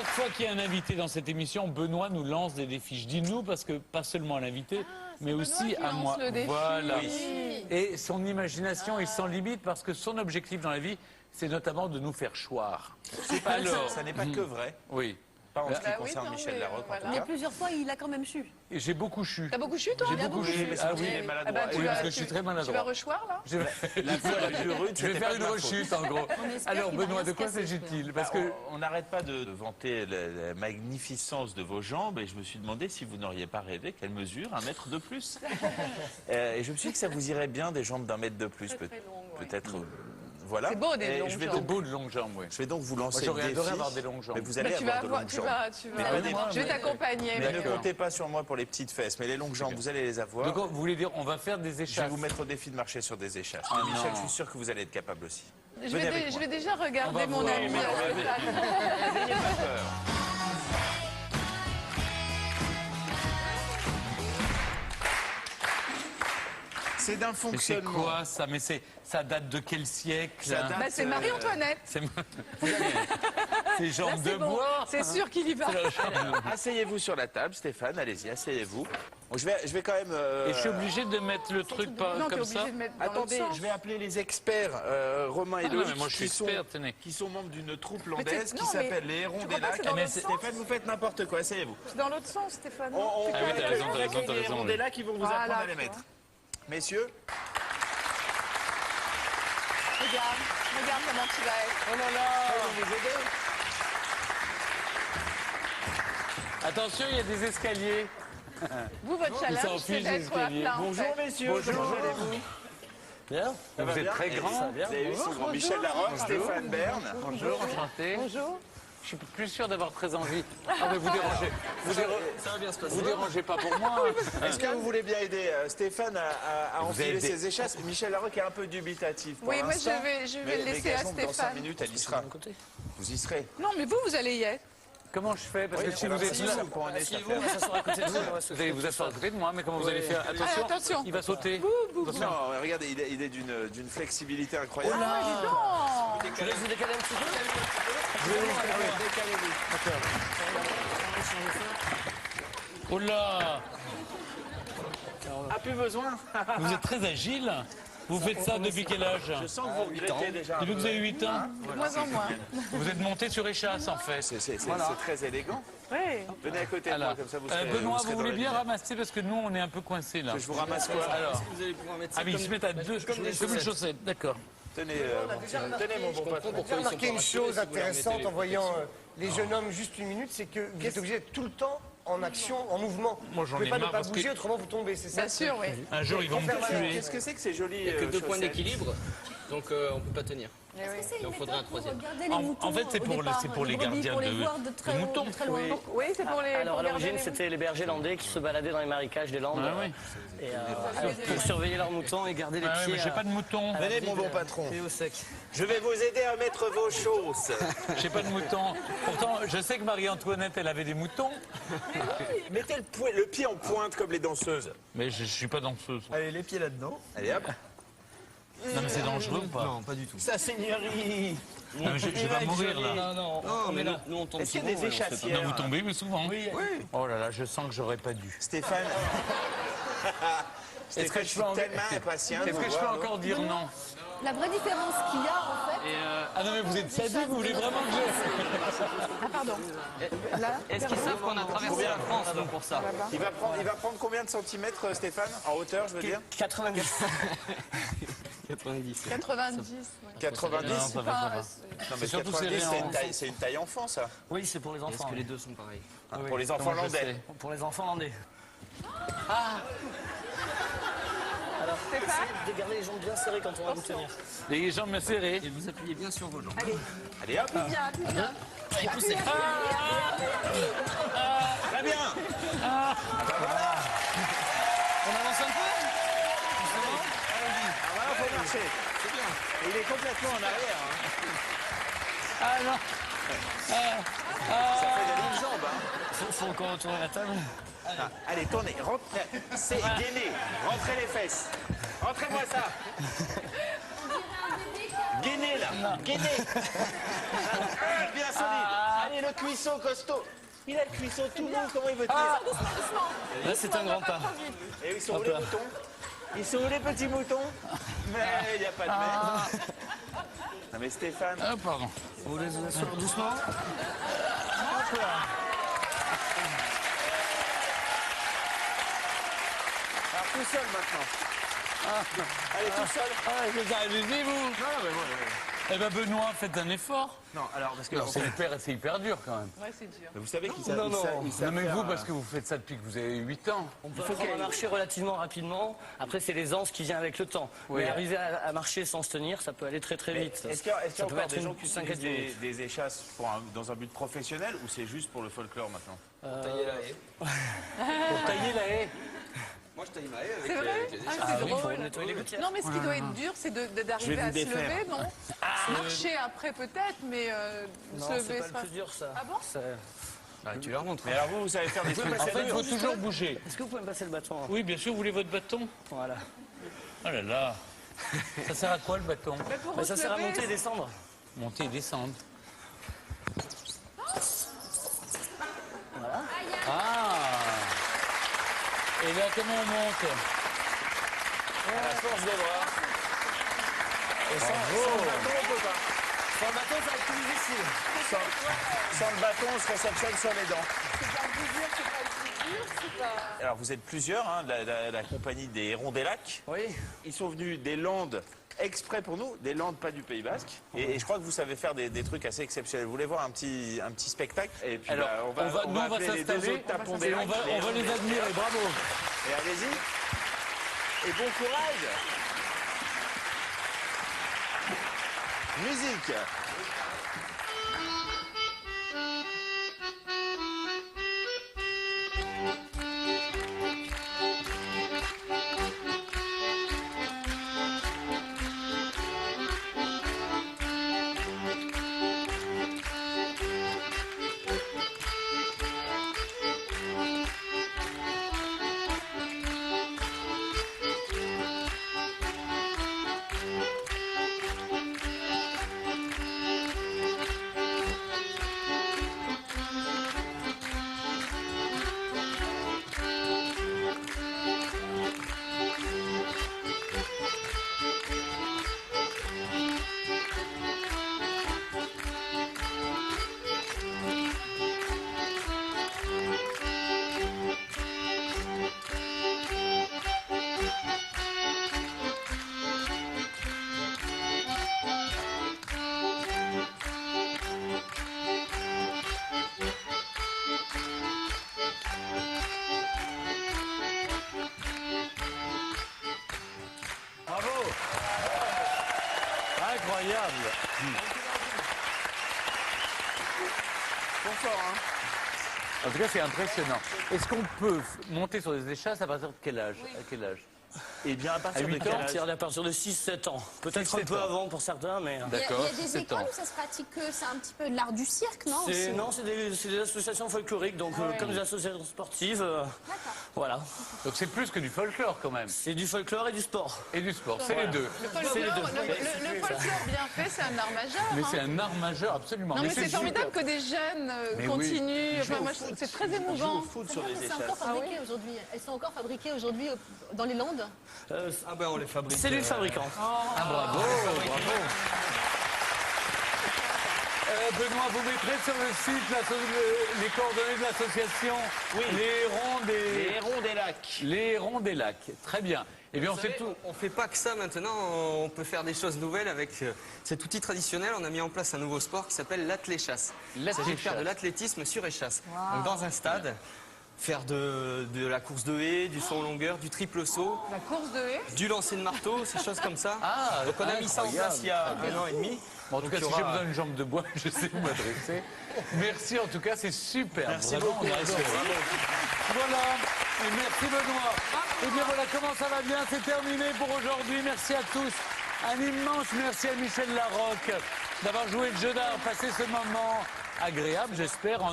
chaque fois qu'il y a un invité dans cette émission, Benoît nous lance des défis. Je dis nous parce que pas seulement à l'invité, mais aussi à moi. Voilà. Oui. Et son imagination est sans limite parce que son objectif dans la vie, c'est notamment de nous faire choir. Alors, Ça n'est pas que vrai. oui. Pas en ce qui concerne Michel Larocque, en tout Mais cas. plusieurs fois, il a quand même chu. Et j'ai beaucoup chu. T'as beaucoup chu, toi? J'ai beaucoup chu. Mais Ah c'est oui. qu'il est maladroit. Oui, parce que je suis très Tu vas maladroit. rechoir, là? Je vais La fois la plus rude, je vais c'était faire pas une de ma faute. rechute, en gros. Alors, qu'il va Benoît, rien de se quoi casser, s'agit-il? Parce Parce que on n'arrête pas de vanter la magnificence de vos jambes et je me suis demandé si vous n'auriez pas rêvé qu'elles mesurent 1 mètre de plus. Et je me suis dit que ça vous irait bien des jambes d'1 mètre de plus, Très, très longues, ouais. peut-être. Voilà. C'est beau, des Et longues je vais jambes. c'est donc, beau de longues jambes, oui. je vais donc vous Moi, lancer le j'aurais défi. adoré avoir des longues jambes. Mais vous allez Tu vas avoir de avoir, longues tu jambes. vas, Mais je vais t'accompagner. Mais ne D'accord. comptez pas sur moi pour les petites fesses, mais les longues jambes, vous allez les avoir. Donc, vous voulez dire, on va faire des Je vais échasses. vous mettre au défi de marcher sur des échasses. Ah Michel, non. je suis sûr que vous allez être capable aussi. Je Venez avec vais, moi. je vais déjà On va regarder mon voir. ami. Mais on va N'ayez pas peur. C'est d'un Mais c'est fonctionnement. quoi ça? Mais ça date de quel siècle? Ça date- Bah, c'est Marie-Antoinette. C'est jambes Là, de c'est bon. bois. C'est sûr qu'il y va. Asseyez-vous sur la table, Stéphane, allez-y, asseyez-vous. Bon, je vais quand même. Et je suis obligé de mettre le truc pas Non, t'es comme ça. obligé de mettre dans l'autre Attendez, sens. je vais appeler les experts, Romain et Ah non, Loïc, mais moi je suis expert, tenez. qui sont membres d'une troupe Mais landaise c'est- qui non, mais s'appelle les Hérons tu des crois pas que Lacs. c'est dans Mais l'autre sens Stéphane, vous faites n'importe quoi, asseyez-vous. C'est dans l'autre sens, Stéphane. On Ah oui, t'as raison, t'as raison, t'as les raison, Hérons oui. des Lacs qui vont vous Voilà, apprendre à les tu mettre. vois. Messieurs, Regarde comment tu vas être. Oh là là! vous aider. Attention, il y a des escaliers. Vous, votre s'en challenge, c'est fiche des d'être à escaliers. plat. en Bonjour fait. messieurs, Bonjour. comment allez-vous? Bien. Ça va Vous êtes bien très Et grand. Vous avez vu, ils sont Michel Larocque, Stéphane Bern. Bonjour, enchanté. Bonjour. Je suis plus sûr d'avoir très envie. Ah, mais vous dérangez. Ça va bien se passer. Vous dérangez pas pour moi. Est-ce que vous voulez bien aider Stéphane à Vous enfiler aidez. ses échasses? Michel Larocque est un peu dubitatif pour Oui, moi, l'instant. je vais Mais le laisser à gageons que dans 5 Stéphane. minutes, elle y sera. Vous y serez. Non, mais vous allez y être. Comment je fais? Parce que si alors, vous êtes si là, vous prenez cette Asseyez-vous, affaire. on va s'asseoir à côté de vous. vous allez vous asseoir à côté de moi, mais comment vous allez faire? Attention, attention. il va sauter. Attention. Non, regardez, il est d'une flexibilité incroyable. Ah, dis donc. Je laisse vous décaler un petit peu. Oh là! Ah, plus besoin. Vous êtes très agile. Vous faites ça depuis quel âge? Je sens que vous regrettez déjà. Dis-le que vous avez 8 ans. De moins en moins. Vous êtes monté sur échasse, en fait. C'est très élégant. Oui. Venez à côté de moi, Alors, comme ça vous serez. Benoît, serez vous dans voulez la bien lumière. ramasser parce que nous, on est un peu coincés là. Je vous ramasse quoi? Alors, Vous allez pouvoir mettre ça ah mais ils se mettent à deux, comme une chaussette, d'accord. Tenez, tenez mon bon patron. J'ai remarqué une chose intéressante en voyant les jeunes hommes juste une minute, c'est que vous êtes obligé d'être tout le temps en action, en mouvement. Moi, j'en vous ai pouvez pas ne marre pas parce que- bouger, autrement vous tombez, c'est ça? Bien sûr, oui. Un jour, ils vont me tuer. Qu'est-ce que c'est que ces jolies Il n'y a que 2 points chaussettes? d'équilibre, donc on ne peut pas tenir. Il en faudrait un troisième. En fait, c'est pour les gardiens de moutons. Oui, c'est pour les. Alors pour à l'origine, garder les- c'était les bergers landais qui se baladaient dans les marécages des Landes Ah oui. et, pour surveiller leurs moutons et garder les Ah ouais, pieds mais j'ai pas de mouton. Venez mon bon patron. pieds au sec. Je vais vous aider à mettre vos chausses. J'ai pas de mouton. Pourtant, je sais que Marie-Antoinette, elle avait des moutons. Mettez le pied en pointe comme les danseuses. Mais je suis pas danseuse. Allez, les pieds là-dedans. Allez hop. Non, mais c'est dangereux ou pas? Non, pas du tout. Sa seigneurie. Non, mais je vais mourir là. Non, mais nous on tombe Est-ce qu'il y a souvent, des et on se fait pas échassières? Non, vous tombez, mais souvent. Oui. Oh là là, je sens que j'aurais pas dû. Stéphane. Est-ce que Stéphane, je suis tellement impatient. Est-ce que je peux encore dire non? La vraie différence qu'il y a, en fait, Ah non, mais vous êtes sadique, vous voulez vraiment que je... Ah, pardon. Là, Est-ce qu'ils savent qu'on a traversé la France donc, pour ça? Il va prendre combien de centimètres, Stéphane? En hauteur, je veux dire? 90. 90. 90. ouais. 90? Non, ça va, ça va. Non, mais surtout 90, serré en- c'est une taille enfant, ça. Oui, c'est pour les Est-ce enfants. que les deux sont pareils? Pour les enfants Comment je landais. sais? Pour les enfants landais. Stéphane, De garder les jambes bien serrées quand on va vous tenir. Les jambes me serrées. Et vous appuyez bien sur vos jambes. Allez hop. viens, tu viens. Et poussez. Très bien. On avance un peu? Ah, voilà, faut marcher. C'est bien. Et il est complètement en arrière. Hein. Ah non. Ça fait des longues jambes. Hein. Faut encore retourner la table. Ah, allez, tournez. Rentrez. C'est gainé. Rentrez les fesses. Rentrez-moi ça. Gainez là. Gainez. Bien solide. Allez, le cuisson costaud. Il a le cuisson tout mou, comment il veut tenir? Là, c'est un grand pas. Et ils sont où les moutons? Ils sont où les petits moutons? Mais il n'y a pas de mais. Non mais Stéphane. Ah, pardon. Vous voulez vous asseoir doucement? Hop là. Alors tout seul maintenant. Allez, tout seul. Ah, allez-y, vous. Eh ben, Benoît, faites un effort. Non, alors parce que... Non, c'est hyper dur, quand même. Ouais, c'est dur. Vous savez qu'ils Non, non. Non, mais vous, parce que vous faites ça depuis que vous avez 8 ans. On peut apprendre à marcher relativement rapidement. Après, c'est l'aisance qui vient avec le temps. Oui. Mais arriver à marcher sans se tenir, ça peut aller très très vite. Est-ce qu'il y a Ça peut encore être des gens une qui 5 à utilisent 10 minutes. des échasses dans un but professionnel ou c'est juste pour le folklore maintenant? Tailler la haie. Pour tailler la haie. Moi, je taille ma haie C'est avec vrai les Ah, échasses. c'est Pour drôle. nettoyer les gouttières. Non, mais ce qui doit être dur, c'est d'arriver à se lever, non Marcher après, peut-être, mais Non, se c'est lever, pas le plus dur, ça. Ah bon Ça- Bah, tu leur montres. Mais alors vous savez faire des trucs En fait, il faut toujours bouger. Est-ce que vous pouvez me passer le bâton? Oui, bien sûr, vous voulez votre bâton? Voilà. Oh là là. Ça sert à quoi, le bâton? Mais pour Mais ça se sert à lever, monter et descendre. Monter et descendre. Voilà. Ah. Et là, comment on monte? à la force des bras. Et sans le bâton, on peut pas. Sans le bâton, ça va être plus difficile. Sans le bâton, on se réceptionne sur les dents. c'est pas le plus dur, c'est pas le plus dur, c'est pas... Alors vous êtes plusieurs, hein, la compagnie des Hérons des Lacs. Oui. Ils sont venus des Landes exprès pour nous, des Landes pas du Pays Basque. Et je crois que vous savez faire des trucs assez exceptionnels. Vous voulez voir un petit spectacle? Et puis Alors, bah, nous, on va appeler les deux s'installer autres tapons des et Lacs, on va les Hérons. admirer. Bravo. Et allez-y. Et bon courage. Musique. Bravo. Incroyable. Confort, hein. En tout cas, c'est impressionnant. Est-ce qu'on peut monter sur des échasses à partir de quel âge? À quel âge? Eh bien, à partir de 8 quel ans, âge? À partir de 6-7 ans. Peut-être un 6-7 peu ans. avant pour certains, mais... D'accord, Il y a des 7 écoles ans. où ça se pratique, c'est un petit peu de l'art du cirque, non aussi Non, c'est des associations folkloriques, donc comme des associations sportives. D'accord. Voilà. Donc c'est plus que du folklore quand même. C'est du folklore et du sport. Et du sport, c'est les deux. Le folklore bien fait, c'est un art majeur. Mais hein. c'est un art majeur, absolument. Non, mais c'est super. formidable que des jeunes Mais continuent. oui. Enfin, moi, c'est très Ils jouent émouvant. au foot sur les C'est échasses. encore fabriqué aujourd'hui. Elles sont encore fabriquées aujourd'hui dans les Landes. Ah ben, on les fabrique. C'est lui le fabricant. Ah, bravo, bravo. Benoît, vous mettrez sur le site les coordonnées de l'association Les Hérons des Lacs. Les Hérons des Lacs. Très bien. Eh bien, on sait tout. On fait pas que ça maintenant, on peut faire des choses nouvelles avec cet outil traditionnel. On a mis en place un nouveau sport qui s'appelle l'athlé-chasse. Il s'agit de faire de l'athlétisme sur échasse. Donc dans un stade, faire de la course de haie, du saut en longueur, du triple saut, La course de haie. du lancer de marteau, ces choses comme ça. Ah, Donc on a mis ça en place il y a un an et demi. Bon, en tout cas, Donc, si il y j'ai aura- besoin d'une jambe de bois, je sais où m'adresser. Merci, en tout cas, c'est super. Merci Vraiment, beaucoup, on a monsieur. adoré. Voilà. Et merci, Benoît. Et bien voilà, comment ça va bien? C'est terminé pour aujourd'hui. Merci à tous. Un immense merci à Michel Larocque d'avoir joué le jeu d'art, passé ce moment agréable, j'espère, en